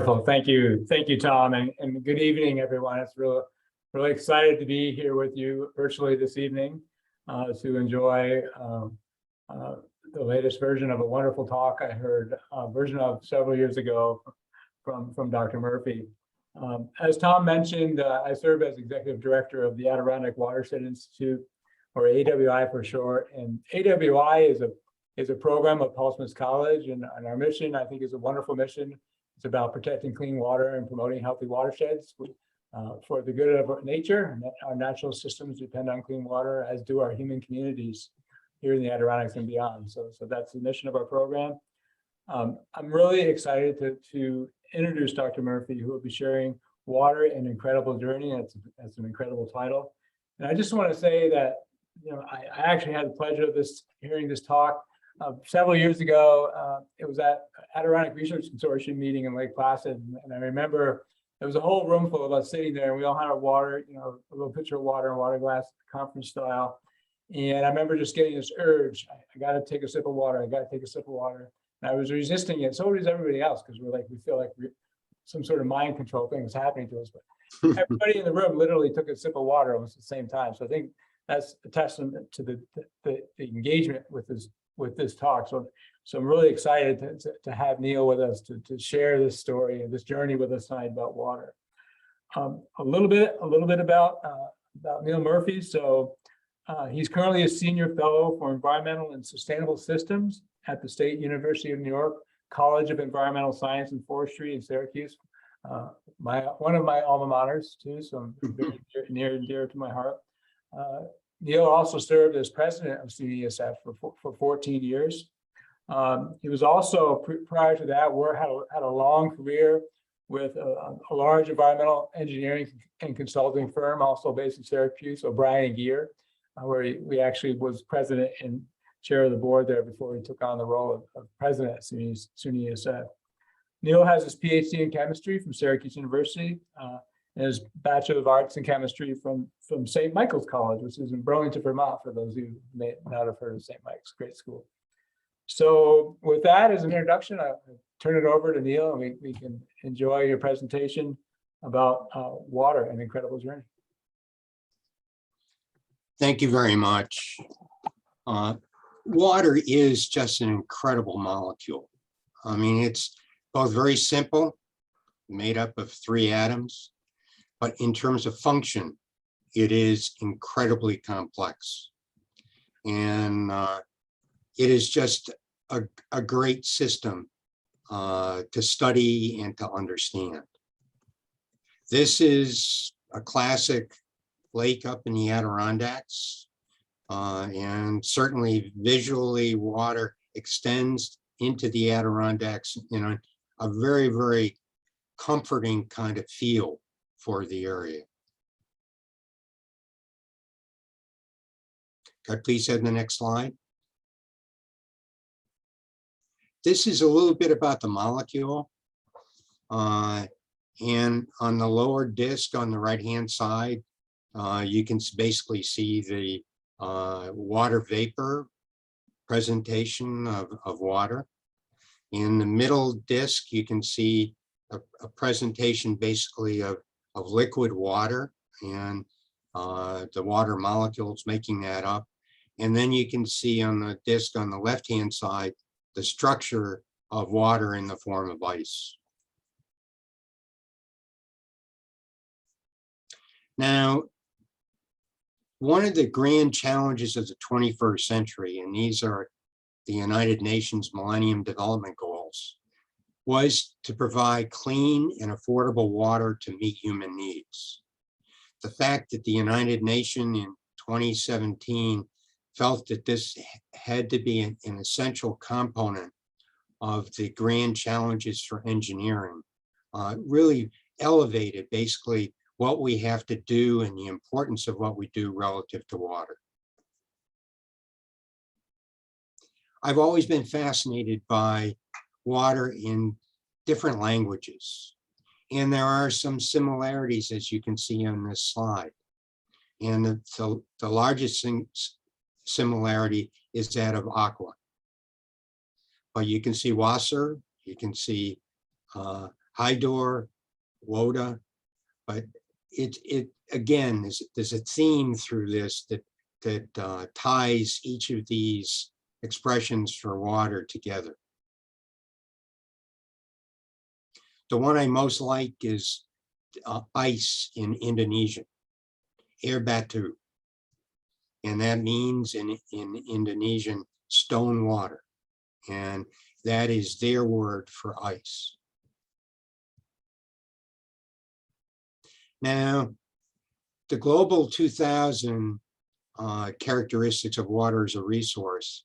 Wonderful. Thank you, Tom, and good evening, everyone. It's really excited to be here with you virtually this evening to enjoy the latest version of a wonderful talk I heard a version of several years ago from Dr. Murphy. As Tom mentioned, I serve as executive director of the Adirondack Watershed Institute, or AWI for short. And AWI is a program of Paul Smith College, and our mission, I think, is a wonderful mission. It's about protecting clean water and promoting healthy watersheds for the good of nature. Our natural systems depend on clean water, as do our human communities here in the Adirondacks and beyond. So that's the mission of our program. I'm really excited to introduce Dr. Murphy, who will be sharing Water, an Incredible Journey. That's an incredible title. And I just want to say that, I actually had the pleasure of hearing this talk several years ago. It was at Adirondack Research Consortium meeting in Lake Placid. And I remember there was a whole room full of us sitting there, and we all had our water, a little pitcher of water and water glass, conference style. And I remember just getting this urge, I got to take a sip of water. I got to take a sip of water. And I was resisting it. So does everybody else, because we feel like some sort of mind control thing was happening to us. But everybody in the room literally took a sip of water almost at the same time. So I think that's a testament to the engagement with this talk. So I'm really excited to have Neil with us to share this story and this journey with us tonight about water. A little bit about Neil Murphy. So he's currently a senior fellow for environmental and sustainable systems at the State University of New York College of Environmental Science and Forestry in Syracuse. One of my alma maters too, so I'm very near and dear to my heart. Neil also served as president of CESF for 14 years. He was also, prior to that, had a long career with a large environmental engineering and consulting firm, also based in Syracuse, so Brien Gere, where he actually was president and chair of the board there before he took on the role of president at SUNY ESF. Neil has his Ph.D. in chemistry from Syracuse University, and his Bachelor of Arts in Chemistry from St. Michael's College, which is in Burlington, Vermont, for those who may not have heard of St. Mike's, great school. So with that as an introduction, I'll turn it over to Neil, and we can enjoy your presentation about Water, an Incredible Journey. Thank you very much. Water is just an incredible molecule. I mean, it's both very simple, made up of 3 atoms, but in terms of function, it is incredibly complex. And it is just a great system to study and to understand. This is a classic lake up in the Adirondacks. And certainly visually, water extends into the Adirondacks in a very, very comforting kind of feel for the area. Could I please have the next slide? This is a little bit about the molecule. And on the lower disk on the right-hand side, you can basically see the water vapor presentation of water. In the middle disk, you can see a presentation basically of liquid water and the water molecules making that up. And then you can see on the disk on the left-hand side, the structure of water in the form of ice. Now, one of the grand challenges of the 21st century, and these are the United Nations Millennium Development Goals, was to provide clean and affordable water to meet human needs. The fact that the United Nations in 2017 felt that this had to be an essential component of the grand challenges for engineering really elevated basically what we have to do and the importance of what we do relative to water. I've always been fascinated by water in different languages. And there are some similarities, as you can see on this slide. And the largest similarity is that of aqua. But you can see Wasser, you can see Hydor, Woda, but again, there's a theme through this that ties each of these expressions for water together. The one I most like is ice in Indonesian, air batu. And that means in Indonesian, stone water. And that is their word for ice. Now, the global 2000 characteristics of water as a resource,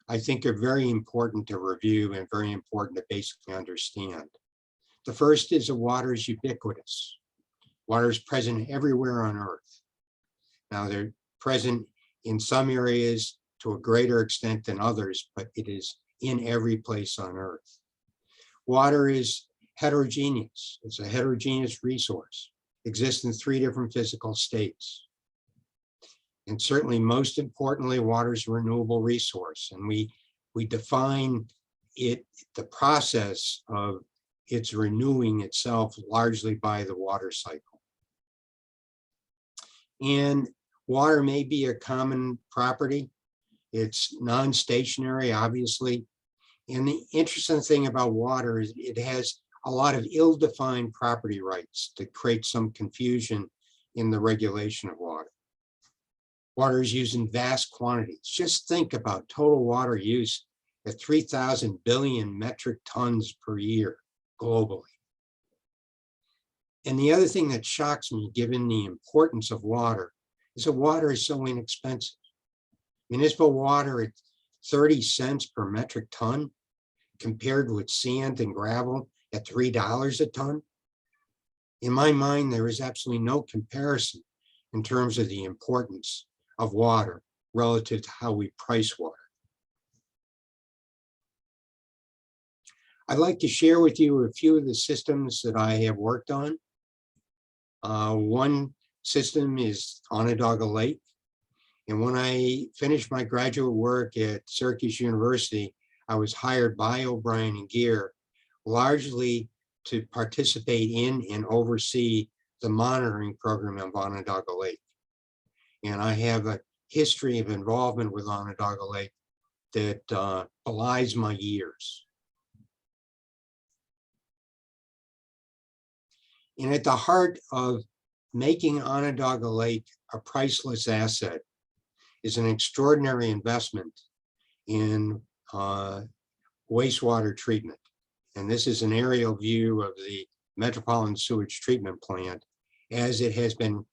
I think are very important to review and very important to basically understand. The first is that water is ubiquitous. Water is present everywhere on Earth. Now, they're present in some areas to a greater extent than others, but it is in every place on Earth. Water is heterogeneous. It's a heterogeneous resource. Exists in 3 different physical states. And certainly, most importantly, water is a renewable resource. And we define it, the process of its renewing itself largely by the water cycle. And water may be a common property. It's non-stationary, obviously. And the interesting thing about water is it has a lot of ill-defined property rights that create some confusion in the regulation of water. Water is used in vast quantities. Just think about total water use at 3,000 billion metric tons per year globally. And the other thing that shocks me, given the importance of water, is that water is so inexpensive. Municipal water at 30 cents per metric ton, compared with sand and gravel at $3 a ton. In my mind, there is absolutely no comparison in terms of the importance of water relative to how we price water. I'd like to share with you a few of the systems that I have worked on. One system is Onondaga Lake. And when I finished my graduate work at Syracuse University, I was hired by Brien Gere largely to participate in and oversee the monitoring program of Onondaga Lake. And I have a history of involvement with Onondaga Lake that belies my years. And at the heart of making Onondaga Lake a priceless asset is an extraordinary investment in wastewater treatment. And this is an aerial view of the Metropolitan Sewage Treatment Plant as it has been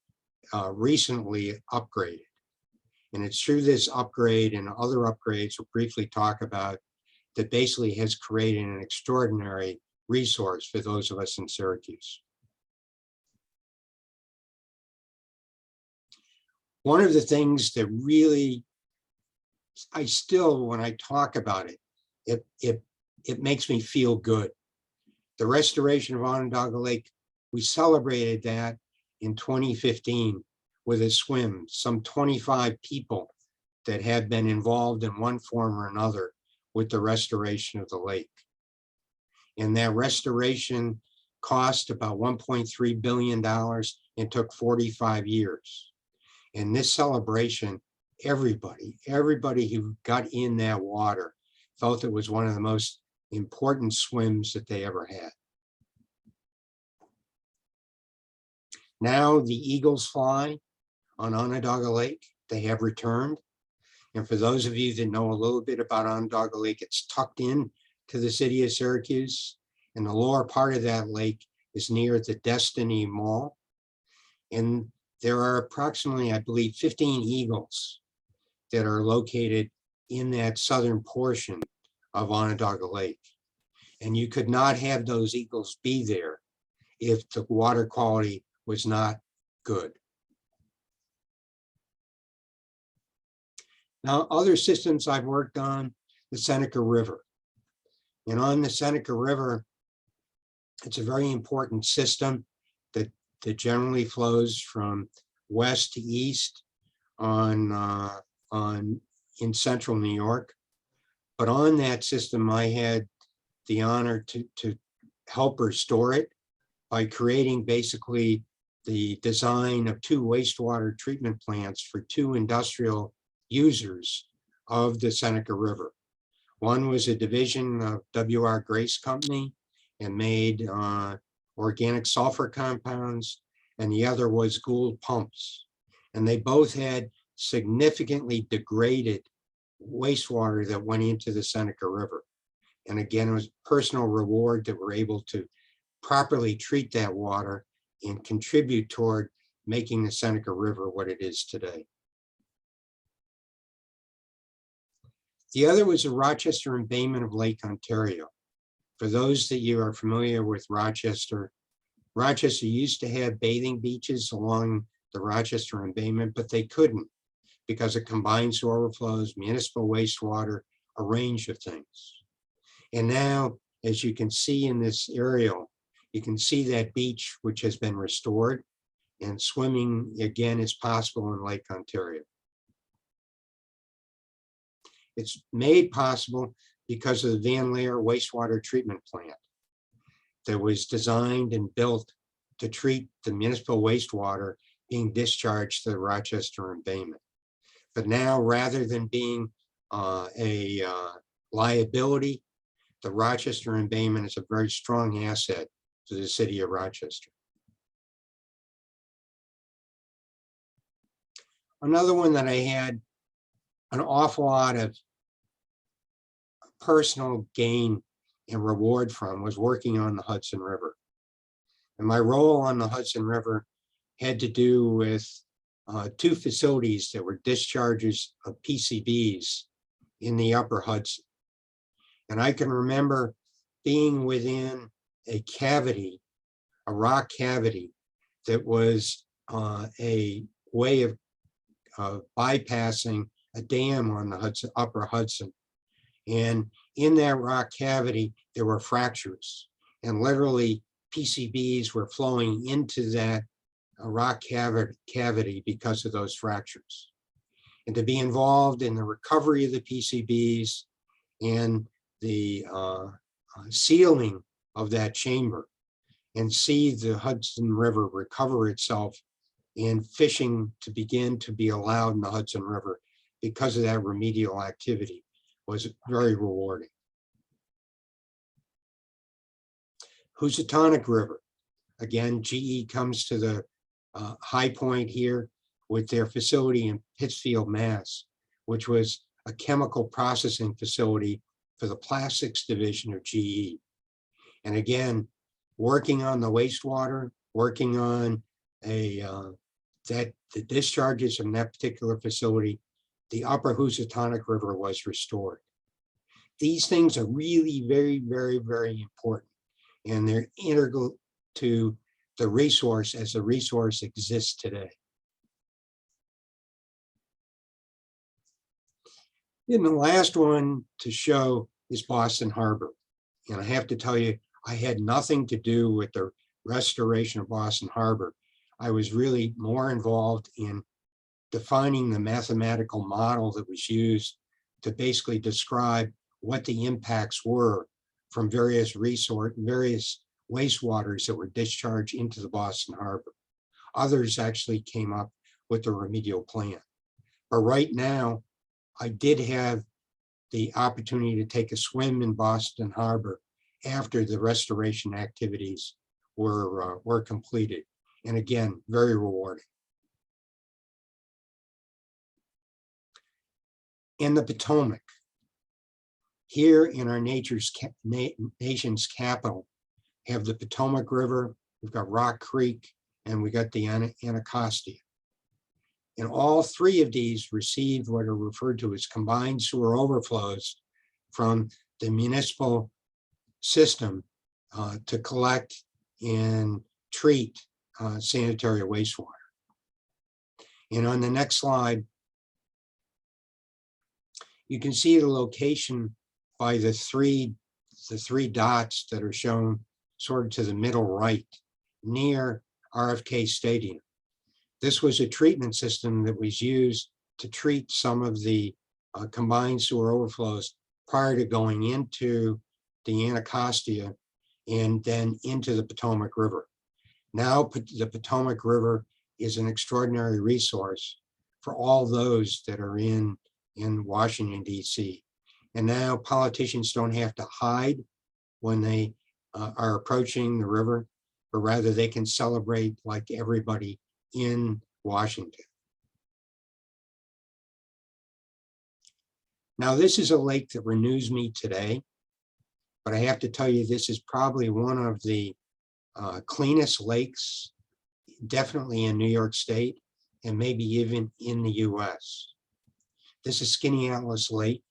recently upgraded. And it's through this upgrade and other upgrades we'll briefly talk about that basically has created an extraordinary resource for those of us in Syracuse. One of the things that really, I still, when I talk about it, it makes me feel good. The restoration of Onondaga Lake, we celebrated that in 2015 with a swim, some 25 people that have been involved in one form or another with the restoration of the lake. And that restoration cost about $1.3 billion and took 45 years. And this celebration, everybody who got in that water felt it was one of the most important swims that they ever had. Now the eagles fly on Onondaga Lake. They have returned. And for those of you that know a little bit about Onondaga Lake, it's tucked in to the city of Syracuse. And the lower part of that lake is near the Destiny Mall. And there are approximately, I believe, 15 eagles that are located in that southern portion of Onondaga Lake. And you could not have those eagles be there if the water quality was not good. Now, other systems I've worked on, the Seneca River. And on the Seneca River, it's a very important system that generally flows from west to east in central New York. But on that system, I had the honor to help restore it by creating basically the design of 2 wastewater treatment plants for 2 industrial users of the Seneca River. One was a division of W.R. Grace Company and made organic sulfur compounds, and the other was Gould Pumps. And they both had significantly degraded wastewater that went into the Seneca River. And again, it was personal reward that we're able to properly treat that water and contribute toward making the Seneca River what it is today. The other was the Rochester and Baymont of Lake Ontario. For those that you are familiar with Rochester, Rochester used to have bathing beaches along the Rochester and Baymont, but they couldn't because of combined sewer overflows, municipal wastewater, a range of things. And now, as you can see in this aerial, you can see that beach which has been restored, and swimming again is possible in Lake Ontario. It's made possible because of the Van Laer wastewater treatment plant that was designed and built to treat the municipal wastewater being discharged to the Rochester and Baymont. But now, rather than being a liability, the Rochester and Baymont is a very strong asset to the city of Rochester. Another one that I had an awful lot of personal gain and reward from was working on the Hudson River. And my role on the Hudson River had to do with 2 facilities that were discharges of PCBs in the upper Hudson. And I can remember being within a cavity, a rock cavity, that was a way of bypassing a dam on the Hudson, upper Hudson. And in that rock cavity, there were fractures, and literally PCBs were flowing into that rock cavity because of those fractures. And to be involved in the recovery of the PCBs and the sealing of that chamber, and see the Hudson River recover itself and fishing to begin to be allowed in the Hudson River because of that remedial activity was very rewarding. Housatonic River, again, GE comes to the high point here with their facility in Pittsfield, Mass, which was a chemical processing facility for the plastics division of GE. And again, working on the wastewater, working on the discharges from that particular facility, the upper Housatonic River was restored. These things are really very, very, very important, and they're integral to the resource as the resource exists today. And the last one to show is Boston Harbor. And I have to tell you, I had nothing to do with the restoration of Boston Harbor. I was really more involved in defining the mathematical model that was used to basically describe what the impacts were from various wastewaters that were discharged into the Boston Harbor. Others actually came up with the remedial plan. But right now, I did have the opportunity to take a swim in Boston Harbor after the restoration activities were completed. And again, very rewarding. In the Potomac, here in our nation's capital, have the Potomac River, we've got Rock Creek, and we got the Anacostia. And all 3 of these received what are referred to as combined sewer overflows from the municipal system to collect and treat sanitary wastewater. And on the next slide, you can see the location by the three dots that are shown sort of to the middle right, near RFK Stadium. This was a treatment system that was used to treat some of the combined sewer overflows prior to going into the Anacostia and then into the Potomac River. Now the Potomac River is an extraordinary resource for all those that are in Washington, D.C. And now politicians don't have to hide when they are approaching the river, but rather they can celebrate like everybody in Washington. Now, this is a lake that renews me today, but I have to tell you, this is probably one of the cleanest lakes, definitely in New York State, and maybe even in the US. This is Skaneateles Lake,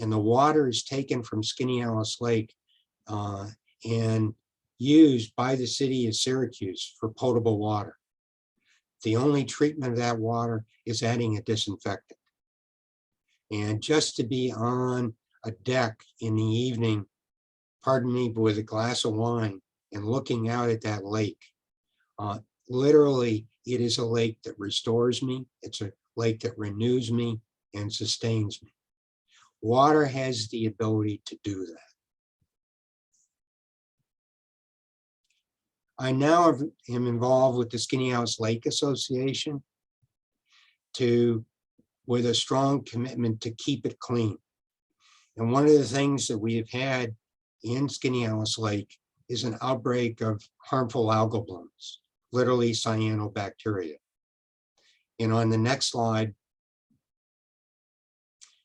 and the water is taken from Skaneateles Lake and used by the city of Syracuse for potable water. The only treatment of that water is adding a disinfectant. And just to be on a deck in the evening, pardon me, but with a glass of wine and looking out at that lake, literally, it is a lake that restores me. It's a lake that renews me and sustains me. Water has the ability to do that. I now am involved with the Skaneateles Lake Association with a strong commitment to keep it clean. And one of the things that we have had in Skaneateles Lake is an outbreak of harmful algal blooms, literally cyanobacteria. And on the next slide,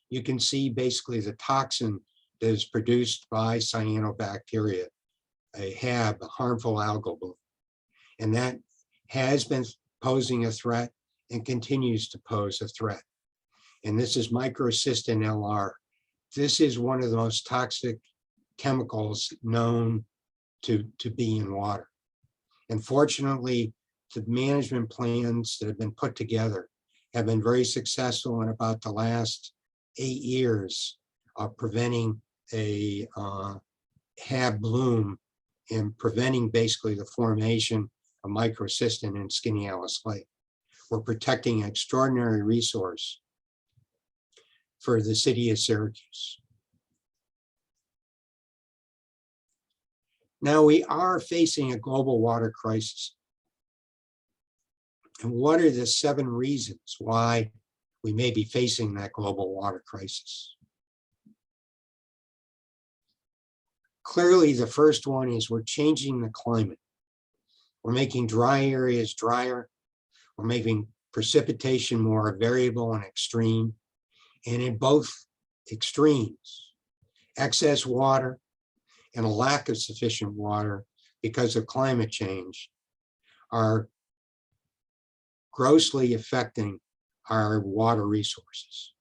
you can see basically the toxin that is produced by cyanobacteria, a HAB, a harmful algal bloom. And that has been posing a threat and continues to pose a threat. And this is microcystin LR. This is one of the most toxic chemicals known to be in water. And fortunately, the management plans that have been put together have been very successful in about the last 8 years of preventing a HAB bloom and preventing basically the formation of microcystin in Skaneateles Lake. We're protecting an extraordinary resource for the city of Syracuse. Now we are facing a global water crisis. And what are the 7 reasons why we may be facing that global water crisis? Clearly, the first one is we're changing the climate. We're making dry areas drier. We're making precipitation more variable and extreme. And in both extremes, excess water and a lack of sufficient water because of climate change are grossly affecting our water resources.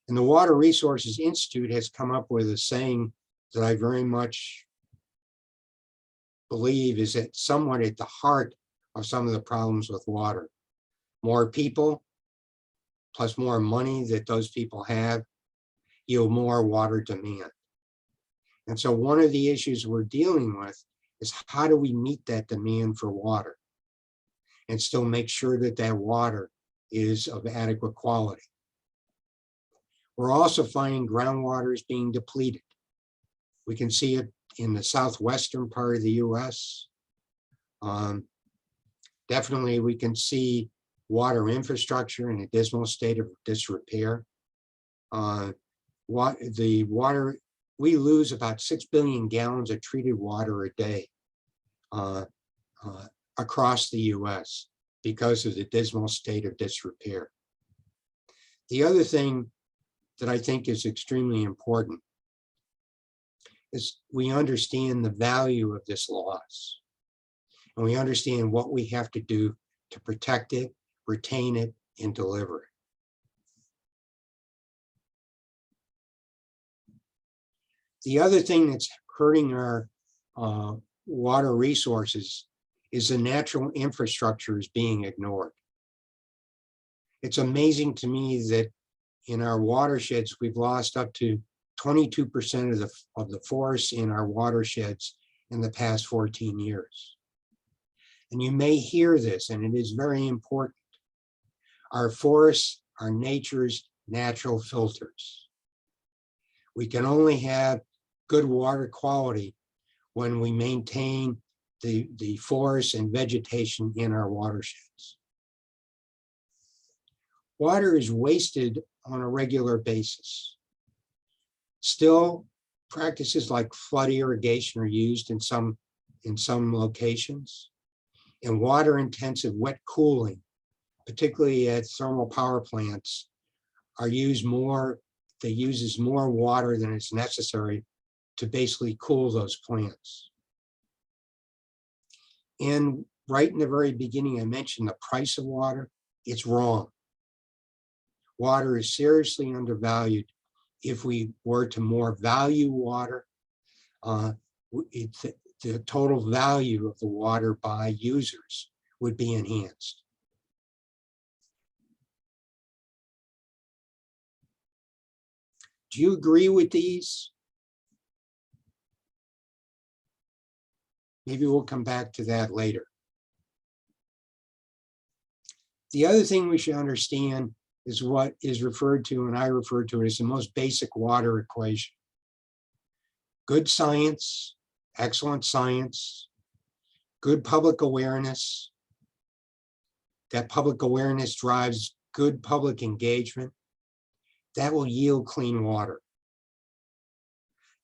And the Water Resources Institute has come up with a saying that I very much believe is somewhat at the heart of some of the problems with water. More people, plus more money that those people have, yield more water demand. And so one of the issues we're dealing with is how do we meet that demand for water and still make sure that that water is of adequate quality. We're also finding groundwater is being depleted. We can see it in the southwestern part of the US. Definitely we can see water infrastructure in a dismal state of disrepair. We lose about 6 billion gallons of treated water a day across the US because of the dismal state of disrepair. The other thing that I think is extremely important is we understand the value of this loss. And we understand what we have to do to protect it, retain it, and deliver it. The other thing that's hurting our water resources is the natural infrastructure is being ignored. It's amazing to me that in our watersheds, we've lost up to 22% of the forests in our watersheds in the past 14 years. And you may hear this, and it is very important. Our forests are nature's natural filters. We can only have good water quality when we maintain the forests and vegetation in our watersheds. Water is wasted on a regular basis. Still, practices like flood irrigation are used in some locations, and water-intensive wet cooling, particularly at thermal power plants, uses more water than is necessary to basically cool those plants. And right in the very beginning, I mentioned the price of water. It's wrong. Water is seriously undervalued. If we were to more value water, the total value of the water by users would be enhanced. Do you agree with these? Maybe we'll come back to that later. The other thing we should understand is what is referred to, and I refer to it as the most basic water equation. Good science, excellent science, good public awareness. That public awareness drives good public engagement. That will yield clean water.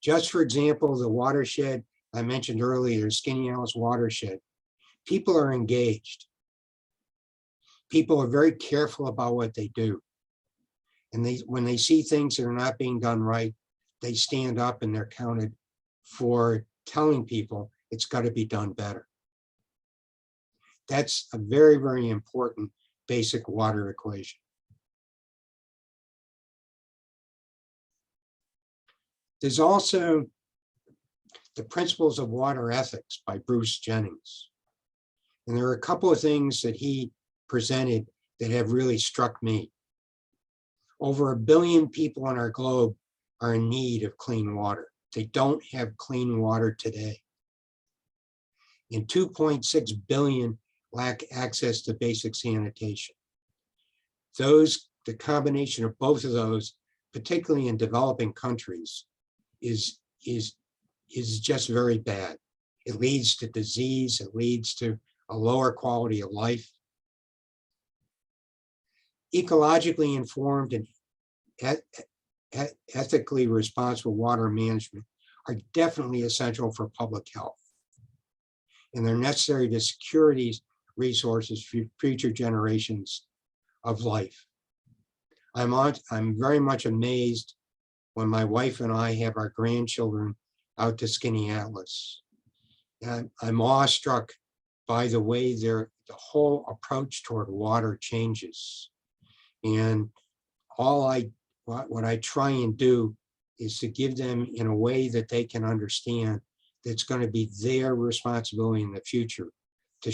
Just for example, the watershed I mentioned earlier, Skaneateles watershed, people are engaged. People are very careful about what they do. And when they see things that are not being done right, they stand up and they're counted for telling people it's got to be done better. That's a very, very important basic water equation. There's also the Principles of Water Ethics by Bruce Jennings. And there are a couple of things that he presented that have really struck me. Over 1 billion people on our globe are in need of clean water. They don't have clean water today. And 2.6 billion lack access to basic sanitation. The combination of both of those, particularly in developing countries, is just very bad. It leads to disease, it leads to a lower quality of life. Ecologically informed and ethically responsible water management are definitely essential for public health. And they're necessary to secure these resources for future generations of life. I'm very much amazed when my wife and I have our grandchildren out to Skaneateles. And I'm awestruck by the way the whole approach toward water changes. And what I try and do is to give them in a way that they can understand that's going to be their responsibility in the future to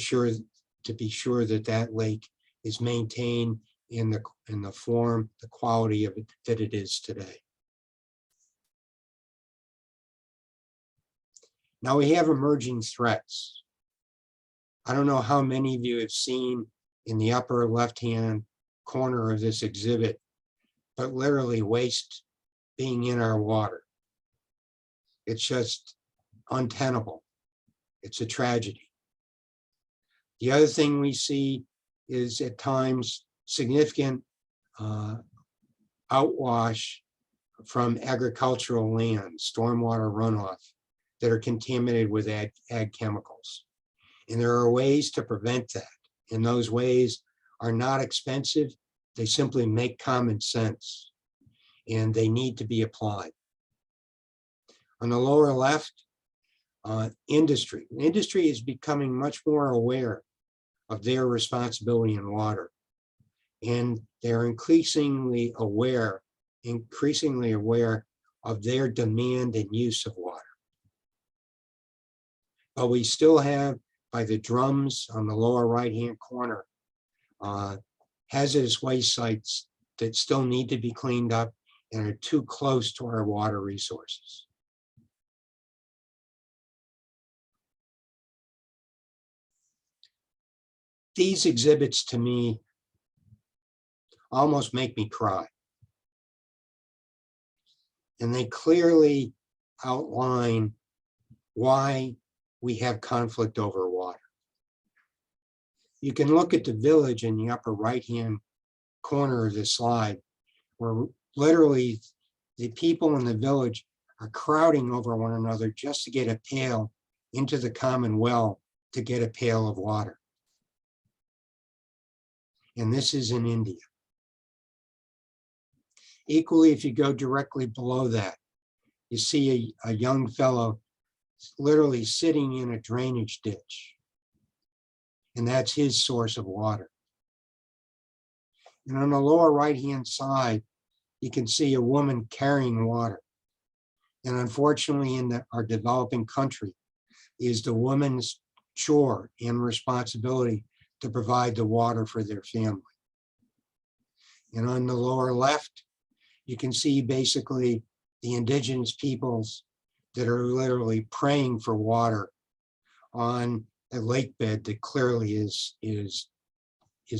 be sure that that lake is maintained in the form, the quality of it that it is today. Now we have emerging threats. I don't know how many of you have seen in the upper left-hand corner of this exhibit, but literally waste being in our water. It's just untenable. It's a tragedy. The other thing we see is at times significant outwash from agricultural land, stormwater runoff that are contaminated with ag chemicals. And there are ways to prevent that. And those ways are not expensive. They simply make common sense and they need to be applied. On the lower left, industry. Industry is becoming much more aware of their responsibility in water. And they're increasingly aware of their demand and use of water. But we still have, by the drums on the lower right-hand corner, hazardous waste sites that still need to be cleaned up and are too close to our water resources. These exhibits to me almost make me cry. And they clearly outline why we have conflict over water. You can look at the village in the upper right-hand corner of this slide, where literally the people in the village are crowding over one another just to get a pail into the common well to get a pail of water. And this is in India. Equally, if you go directly below that, you see a young fellow literally sitting in a drainage ditch. And that's his source of water. And on the lower right-hand side, you can see a woman carrying water. And unfortunately, in our developing country, is the woman's chore and responsibility to provide the water for their family. And on the lower left, you can see basically the indigenous peoples that are literally praying for water on a lake bed that clearly is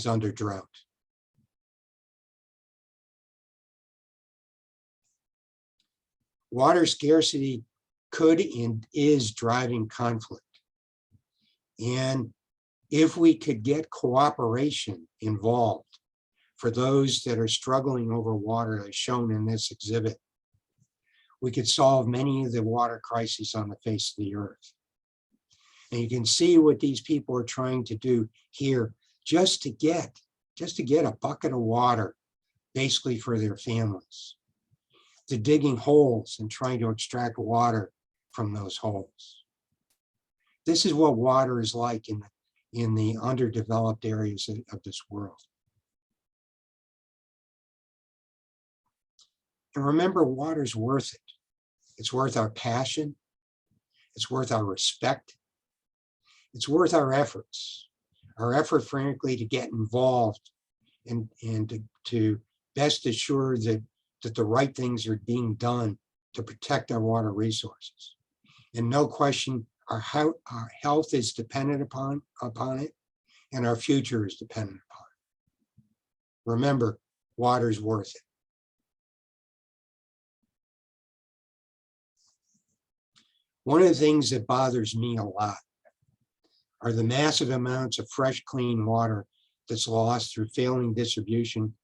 under drought. Water scarcity could and is driving conflict. And if we could get cooperation involved for those that are struggling over water, as shown in this exhibit, we could solve many of the water crises on the face of the earth. And you can see what these people are trying to do here just to get a bucket of water, basically for their families. To digging holes and trying to extract water from those holes. This is what water is like in the underdeveloped areas of this world. And remember, water's worth it. It's worth our passion. It's worth our respect. It's worth our efforts. Our effort, frankly, to get involved and to best assure that the right things are being done to protect our water resources. And no question, our health is dependent upon it, and our future is dependent upon it. Remember, water's worth it. One of the things that bothers me a lot are the massive amounts of fresh, clean water that's lost through failing distribution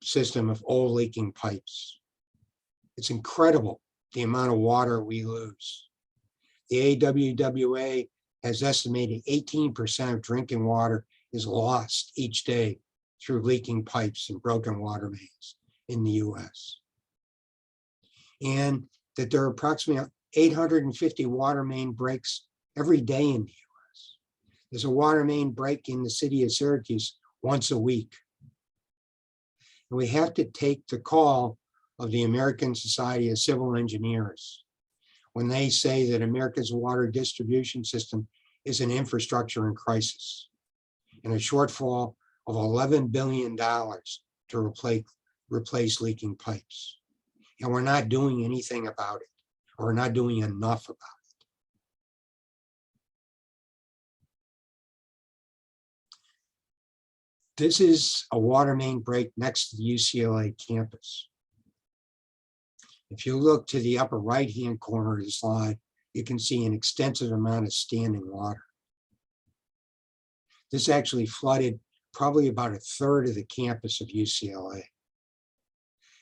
system of old leaking pipes. It's incredible the amount of water we lose. The AWWA has estimated 18% of drinking water is lost each day through leaking pipes and broken water mains in the US. And that there are approximately 850 water main breaks every day in the US. There's a water main break in the city of Syracuse once a week. And we have to take the call of the American Society of Civil Engineers when they say that America's water distribution system is an infrastructure in crisis and a shortfall of $11 billion to replace leaking pipes. And we're not doing anything about it, or we're not doing enough about it. This is a water main break next to the UCLA campus. If you look to the upper right-hand corner of the slide, you can see an extensive amount of standing water. This actually flooded probably about a third of the campus of UCLA.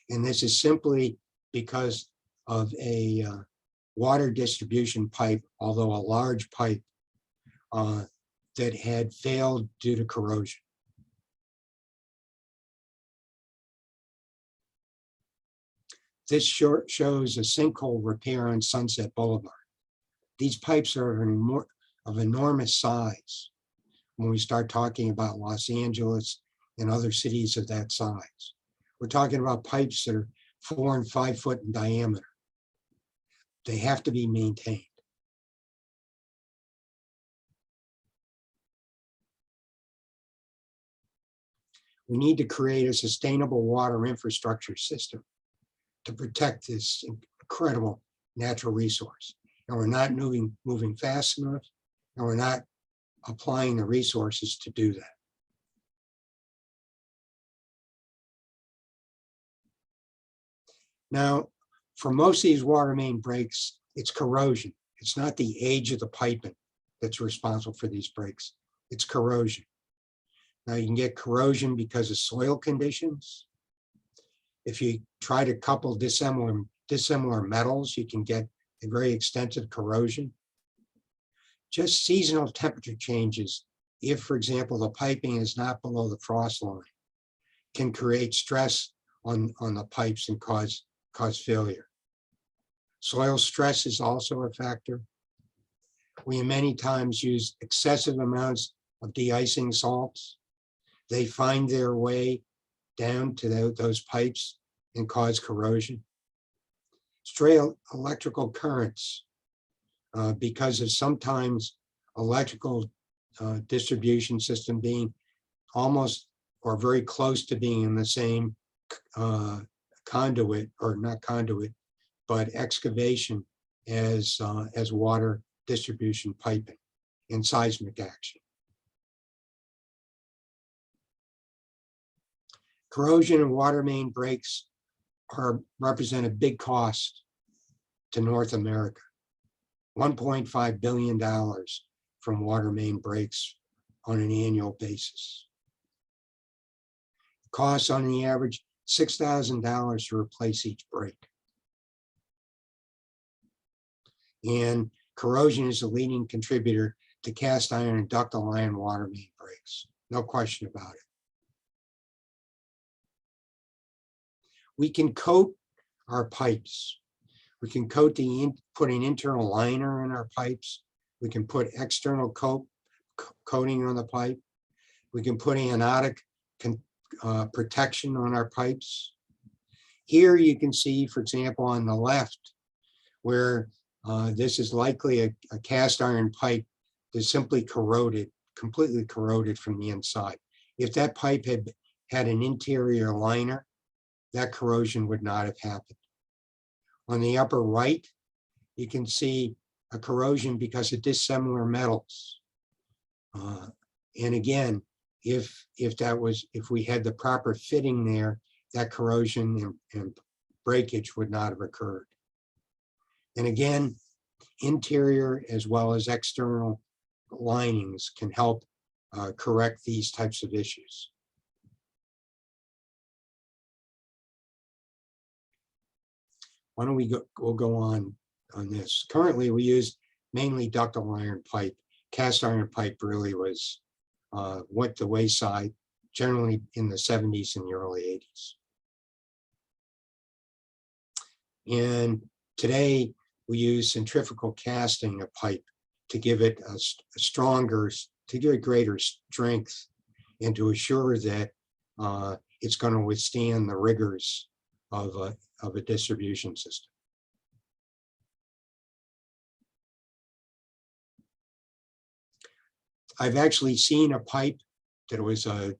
And this is simply because of a water distribution pipe, although a large pipe, that had failed due to corrosion. This shows a sinkhole repair on Sunset Boulevard. These pipes are of enormous size when we start talking about Los Angeles and other cities of that size. We're talking about pipes that are 4 and 5 foot in diameter. They have to be maintained. We need to create a sustainable water infrastructure system to protect this incredible natural resource. And we're not moving fast enough, and we're not applying the resources to do that. Now, For most of these water main breaks, it's corrosion. It's not the age of the piping that's responsible for these breaks. It's corrosion. Now you can get corrosion because of soil conditions. If you try to couple dissimilar metals, you can get a very extensive corrosion. Just seasonal temperature changes, if, for example, the piping is not below the frost line, can create stress on the pipes and cause failure. Soil stress is also a factor. We many times use excessive amounts of de-icing salts. They find their way down to those pipes and cause corrosion. Stray electrical currents, because of sometimes electrical distribution system being almost or very close to being in the same conduit, or not conduit, but excavation as water distribution piping and seismic action. Corrosion and water main breaks represent a big cost to North America. $1.5 billion from water main breaks on an annual basis. Costs on the average $6,000 to replace each break. And corrosion is a leading contributor to cast iron and ductile iron water main breaks. No question about it. We can coat our pipes. We can put an internal liner in our pipes. We can put external coating on the pipe. We can put anodic protection on our pipes. Here you can see, for example, on the left, where this is likely a cast iron pipe that's simply corroded, completely corroded from the inside. If that pipe had an interior liner, that corrosion would not have happened. On the upper right, you can see a corrosion because of dissimilar metals. And again, if we had the proper fitting there, that corrosion and breakage would not have occurred. And again, interior as well as external linings can help correct these types of issues. Why don't we'll go on this. Currently, we use mainly ductile iron pipe. Cast iron pipe really went the wayside, generally in the 70s and the early 80s. And today, we use centrifugal casting of pipe to give it to give it greater strength and to assure that it's going to withstand the rigors of a distribution system. I've actually seen a pipe that was a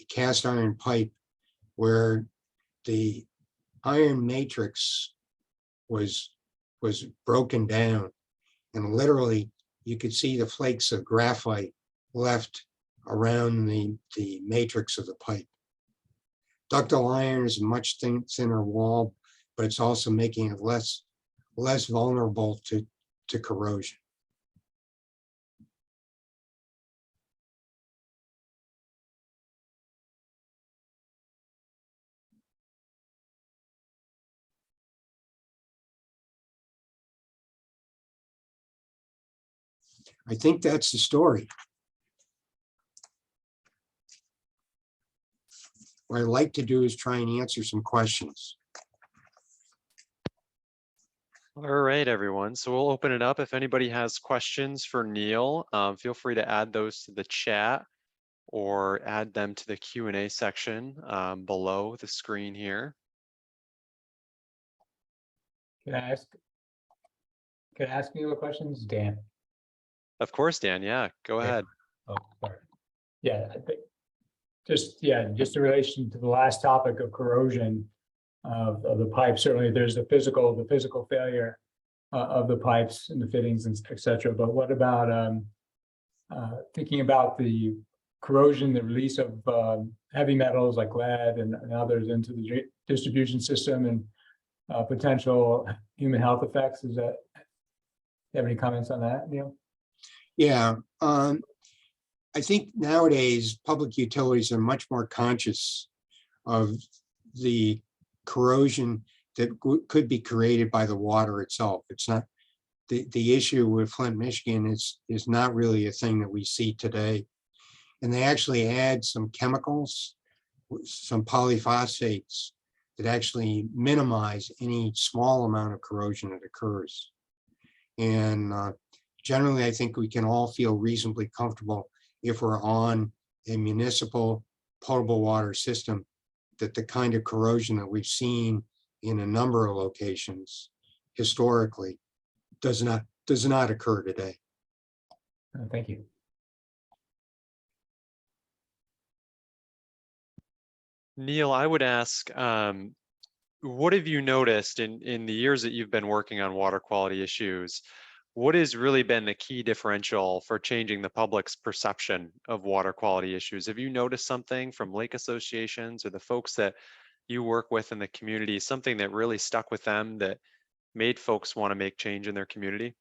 cast iron pipe where the iron matrix was broken down, and literally you could see the flakes of graphite left around the matrix of the pipe. Ductile iron is a much thinner wall, but it's also making it less vulnerable to corrosion. I think that's the story. What I'd like to do is try and answer some questions. All right, everyone. So we'll open it up. If anybody has questions for Neil, feel free to add those to the chat or add them to the Q&A section below the screen here. Can I ask you a questions, Dan? Of course, Dan. Yeah, go ahead. Oh, sorry. Yeah, I think just in relation to the last topic of corrosion of the pipe. Certainly, there's the physical failure of the pipes and the fittings and et cetera. But what about thinking about the corrosion, the release of heavy metals like lead and others into the distribution system, and potential human health effects. Is that, you have any comments on that, Neil? Yeah, I think nowadays public utilities are much more conscious of the corrosion that could be created by the water itself. It's not the issue with Flint, Michigan is not really a thing that we see today. And they actually add some chemicals, some polyphosphates that actually minimize any small amount of corrosion that occurs. And generally, I think we can all feel reasonably comfortable if we're on a municipal potable water system that the kind of corrosion that we've seen in a number of locations historically does not occur today. Thank you. Neil, I would ask, what have you noticed in the years that you've been working on water quality issues? What has really been the key differential for changing the public's perception of water quality issues? Have you noticed something from lake associations or the folks that you work with in the community, something that really stuck with them that made folks want to make change in their community?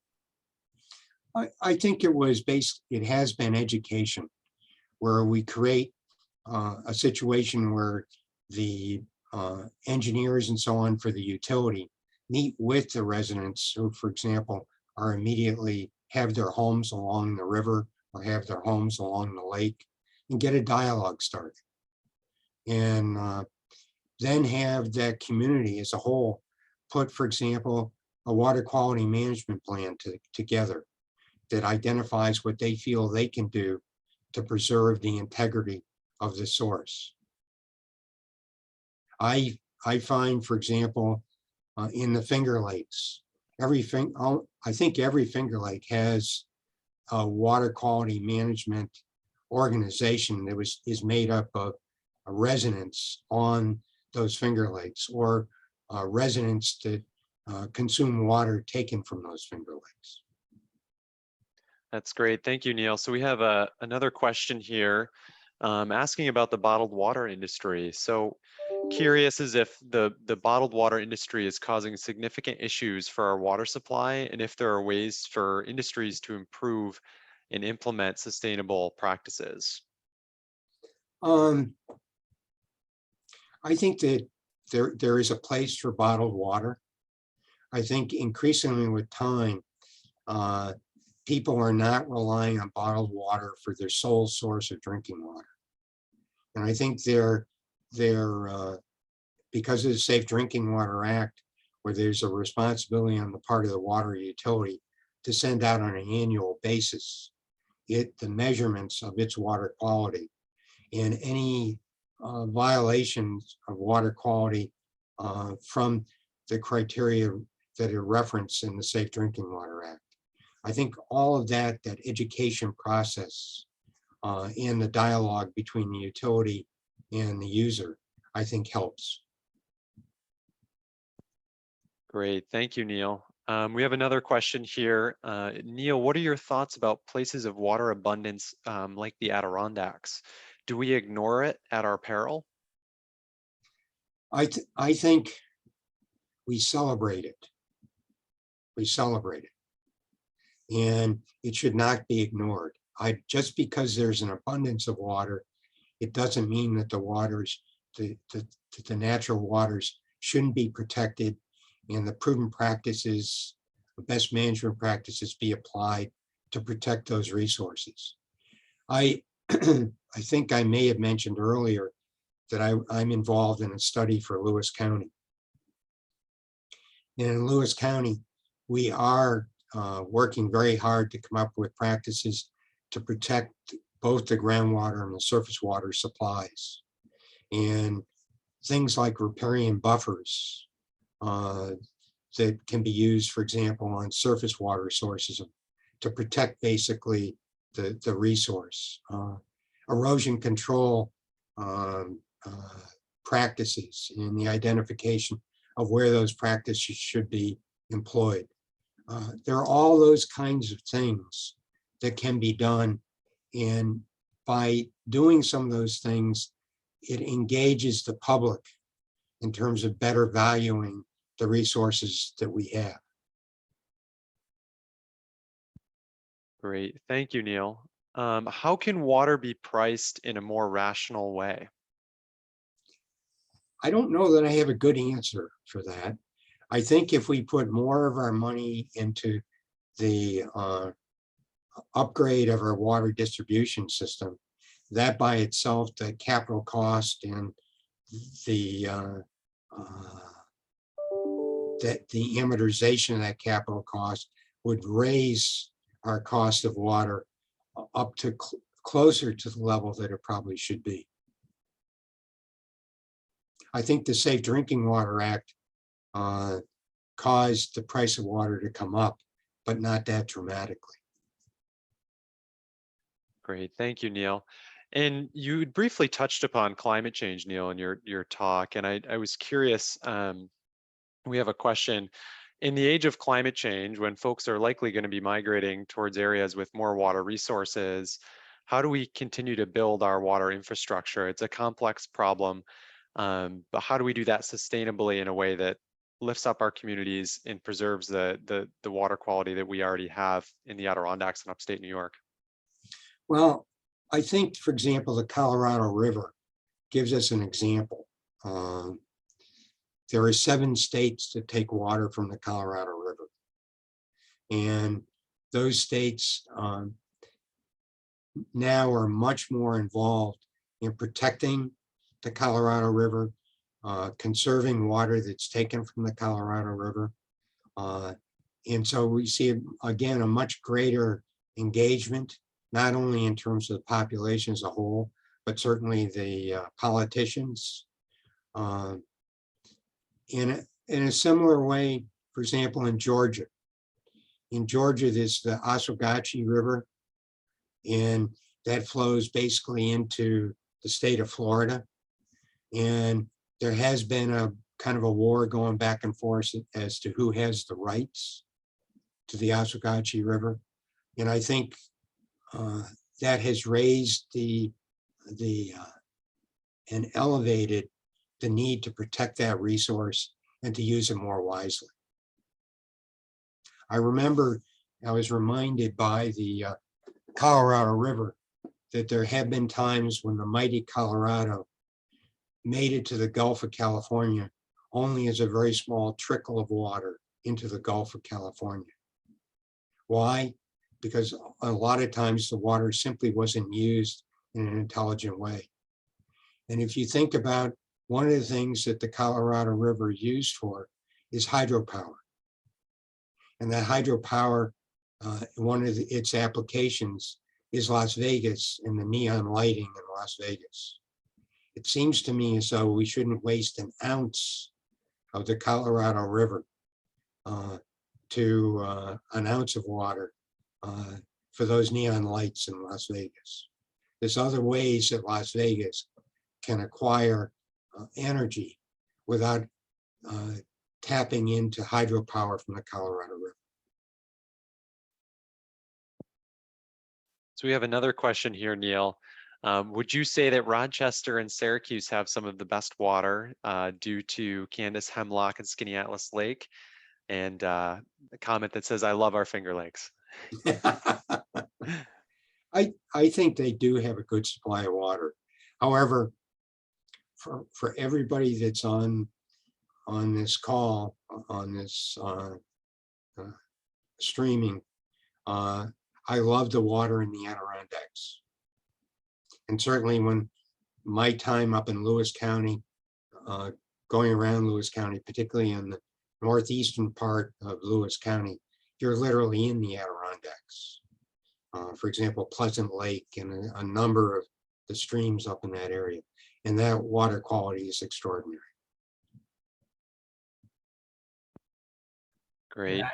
I think it has been education, where we create a situation where the engineers and so on for the utility meet with the residents who, for example, are immediately have their homes along the river or have their homes along the lake, and get a dialogue started. And then have that community as a whole put, for example, a water quality management plan together that identifies what they feel they can do to preserve the integrity of the source. I find, for example, in the Finger Lakes, I think every Finger Lake has a water quality management organization that is made up of residents on those Finger Lakes, or residents that consume water taken from those Finger Lakes. That's great. Thank you, Neil. So we have another question here asking about the bottled water industry. So curious as if the bottled water industry is causing significant issues for our water supply, and if there are ways for industries to improve and implement sustainable practices. I think that there is a place for bottled water. I think increasingly with time, people are not relying on bottled water for their sole source of drinking water. And I think because of the Safe Drinking Water Act, where there's a responsibility on the part of the water utility to send out on an annual basis the measurements of its water quality, and any violations of water quality from the criteria that are referenced in the Safe Drinking Water Act. I think all of that education process and the dialogue between the utility and the user, I think helps. Great, thank you, Neil. We have another question here. Neil, what are your thoughts about places of water abundance like the Adirondacks? Do we ignore it at our peril? I think we celebrate it. We celebrate it. And it should not be ignored. Just because there's an abundance of water, it doesn't mean that the natural waters shouldn't be protected, and the prudent practices, the best management practices be applied to protect those resources. I think I may have mentioned earlier that I'm involved in a study for Lewis County. And in Lewis County, we are working very hard to come up with practices to protect both the groundwater and the surface water supplies. And things like riparian buffers that can be used, for example, on surface water sources to protect basically the resource. Erosion control practices and the identification of where those practices should be employed. There are all those kinds of things that can be done. And by doing some of those things, it engages the public in terms of better valuing the resources that we have. Great, thank you, Neil. How can water be priced in a more rational way? I don't know that I have a good answer for that. I think if we put more of our money into the upgrade of our water distribution system, that by itself, the capital cost and the amortization of that capital cost would raise our cost of water up to closer to the level that it probably should be. I think the Safe Drinking Water Act caused the price of water to come up, but not that dramatically. Great, thank you, Neil. And you briefly touched upon climate change, Neil, in your talk, and I was curious. We have a question. In the age of climate change, when folks are likely going to be migrating towards areas with more water resources, how do we continue to build our water infrastructure? It's a complex problem, but how do we do that sustainably in a way that lifts up our communities and preserves the water quality that we already have in the Adirondacks and upstate New York? Well, I think, for example, the Colorado River gives us an example. There are 7 states that take water from the Colorado River. And those states now are much more involved in protecting the Colorado River, conserving water that's taken from the Colorado River. And so we see, again, a much greater engagement, not only in terms of the population as a whole, but certainly the politicians. In a similar way, for example, in Georgia. In Georgia, there's the Oswegatchie River, and that flows basically into the state of Florida. And there has been a kind of a war going back and forth as to who has the rights to the Oswegatchie River. And I think that has raised and elevated the need to protect that resource and to use it more wisely. I remember I was reminded by the Colorado River that there have been times when the mighty Colorado made it to the Gulf of California only as a very small trickle of water into the Gulf of California. Why? Because a lot of times the water simply wasn't used in an intelligent way. And if you think about one of the things that the Colorado River used for is hydropower. And that hydropower, one of its applications is Las Vegas and the neon lighting in Las Vegas. It seems to me as though we shouldn't waste an ounce of the Colorado River to an ounce of water for those neon lights in Las Vegas. There's other ways that Las Vegas can acquire energy without tapping into hydropower from the Colorado River. So we have another question here, Neil. Would you say that Rochester and Syracuse have some of the best water due to Candace Hemlock and Skinny Atlas Lake? And a comment that says, I love our Finger Lakes. I think they do have a good supply of water. However, for everybody that's on this call, on this streaming, I love the water in the Adirondacks. And certainly when my time up in Lewis County, going around Lewis County, particularly in the northeastern part of Lewis County, you're literally in the Adirondacks. For example, Pleasant Lake and a number of the streams up in that area. And that water quality is extraordinary. Great. Yeah.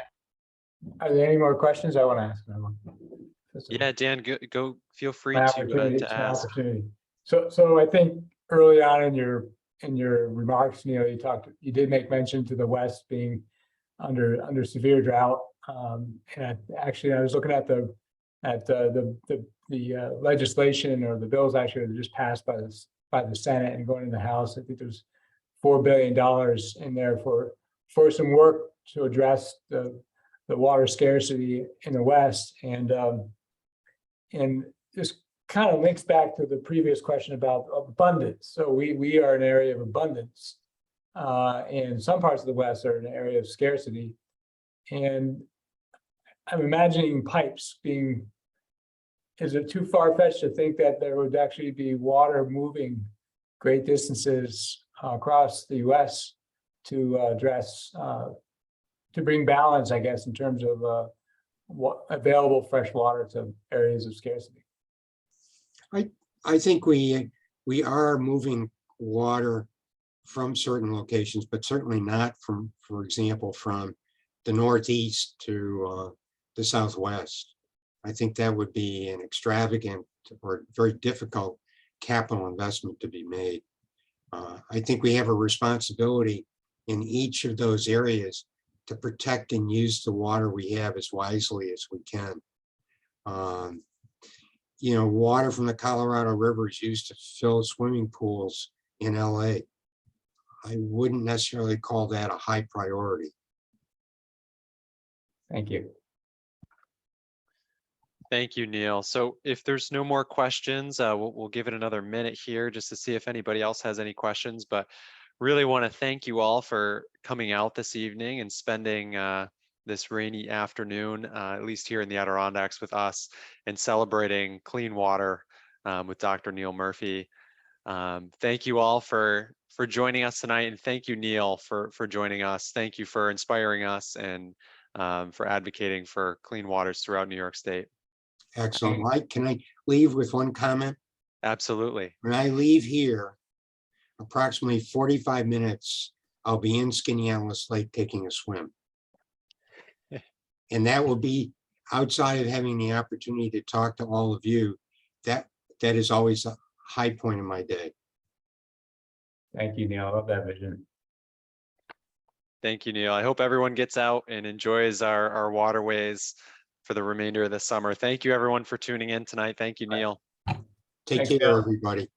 Are there any more questions I want to ask? Yeah, Dan, go feel free My to opportunity, it's my ask. opportunity. So I think early on in your remarks, Neil, you did make mention to the West being under severe drought. And actually, I was looking at the legislation or the bills actually that just passed by the Senate and going to the House. I think there's $4 billion in there for for some work to address the water scarcity in the West. And this kind of links back to the previous question about abundance. So we are an area of abundance, and some parts of the West are an area of scarcity. And I'm imagining pipes being, is it too far-fetched to think that there would actually be water moving great distances across the US to address, to bring balance, I guess, in terms of available fresh water to areas of scarcity? I think we are moving water from certain locations, but certainly not from, for example, from the Northeast to the Southwest. I think that would be an extravagant or very difficult capital investment to be made. I think we have a responsibility in each of those areas to protect and use the water we have as wisely as we can. You know, water from the Colorado River is used to fill swimming pools in LA. I wouldn't necessarily call that a high priority. Thank you. Thank you, Neil. So if there's no more questions, we'll give it another minute here just to see if anybody else has any questions. But really want to thank you all for coming out this evening and spending this rainy afternoon, at least here in the Adirondacks with us, and celebrating clean water with Dr. Neil Murphy. Thank you all for joining us tonight, and thank you, Neil, for joining us. Thank you for inspiring us and for advocating for clean waters throughout New York State. Excellent. Mike, can I leave with one comment? Absolutely. When I leave here, approximately 45 minutes, I'll be in Skaneateles Lake taking a swim. And that will be outside of having the opportunity to talk to all of you. That is always a high point in my day. Thank you, Neil. I love that vision. Thank you, Neil. I hope everyone gets out and enjoys our waterways for the remainder of the summer. Thank you, everyone, for tuning in tonight. Thank you, Neil. Take Thanks, care, Neil. everybody.